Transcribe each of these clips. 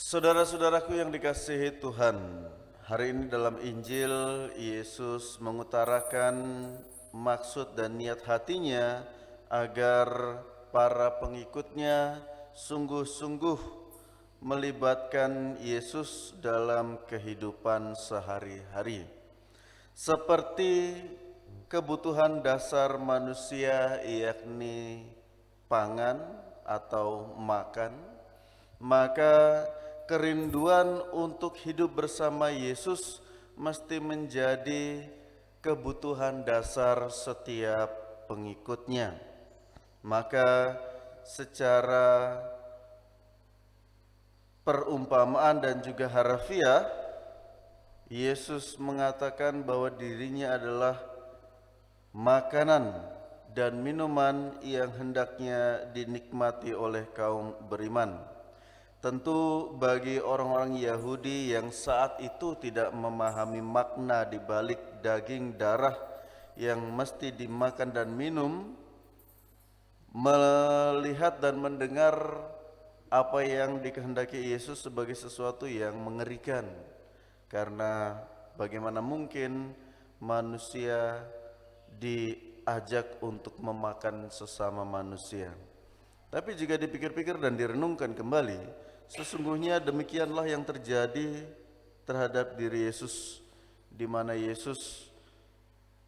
Saudara-saudaraku yang dikasihi Tuhan, hari ini dalam Injil Yesus mengutarakan maksud dan niat hatinya agar para pengikutnya sungguh-sungguh melibatkan Yesus dalam kehidupan sehari-hari. Seperti kebutuhan dasar manusia yakni pangan atau makan, maka kerinduan untuk hidup bersama Yesus mesti menjadi kebutuhan dasar setiap pengikutnya. Maka secara perumpamaan dan juga harfiah, Yesus mengatakan bahwa dirinya adalah makanan dan minuman yang hendaknya dinikmati oleh kaum beriman. Tentu bagi orang-orang Yahudi yang saat itu tidak memahami makna di balik daging darah yang mesti dimakan dan minum, melihat dan mendengar apa yang dikehendaki Yesus sebagai sesuatu yang mengerikan. Karena bagaimana mungkin manusia diajak untuk memakan sesama manusia. Tapi jika dipikir-pikir dan direnungkan kembali, sesungguhnya demikianlah yang terjadi terhadap diri Yesus, di mana Yesus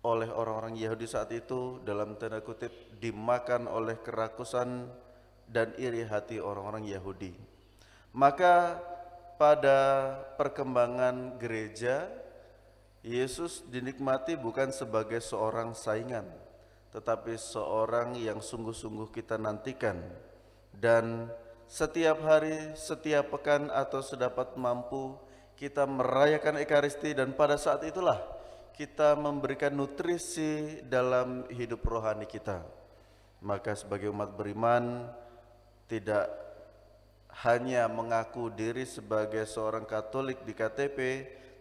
oleh orang-orang Yahudi saat itu dalam tanda kutip dimakan oleh kerakusan dan iri hati orang-orang Yahudi. Maka pada perkembangan gereja, Yesus dinikmati bukan sebagai seorang saingan, tetapi seorang yang sungguh-sungguh kita nantikan. Dan setiap hari, setiap pekan atau sedapat mampu kita merayakan Ekaristi, dan pada saat itulah kita memberikan nutrisi dalam hidup rohani kita. Maka sebagai umat beriman tidak hanya mengaku diri sebagai seorang Katolik di KTP,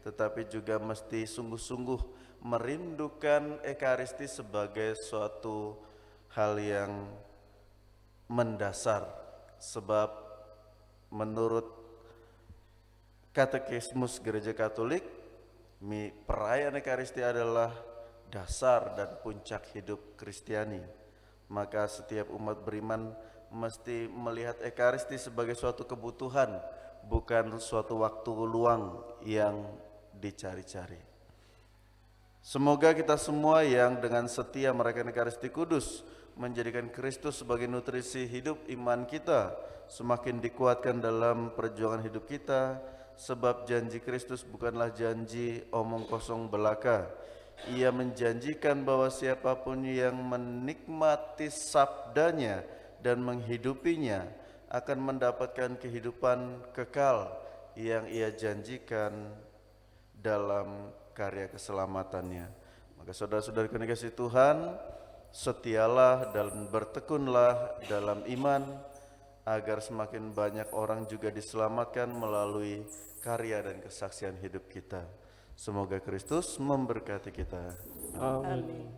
tetapi juga mesti sungguh-sungguh merindukan Ekaristi sebagai suatu hal yang mendasar. Sebab menurut Katekismus Gereja Katolik, perayaan Ekaristi adalah dasar dan puncak hidup Kristiani. Maka setiap umat beriman mesti melihat Ekaristi sebagai suatu kebutuhan, bukan suatu waktu luang yang dicari-cari. Semoga kita semua yang dengan setia merayakan Ekaristi Kudus menjadikan Kristus sebagai nutrisi hidup iman kita, semakin dikuatkan dalam perjuangan hidup kita, sebab janji Kristus bukanlah janji omong kosong belaka. Ia menjanjikan bahwa siapapun yang menikmati sabdanya dan menghidupinya akan mendapatkan kehidupan kekal yang ia janjikan dalam karya keselamatannya. Maka saudara-saudara yang dikasihi Tuhan, setialah dan bertekunlah dalam iman agar semakin banyak orang juga diselamatkan melalui karya dan kesaksian hidup kita. Semoga Kristus memberkati kita. Amin.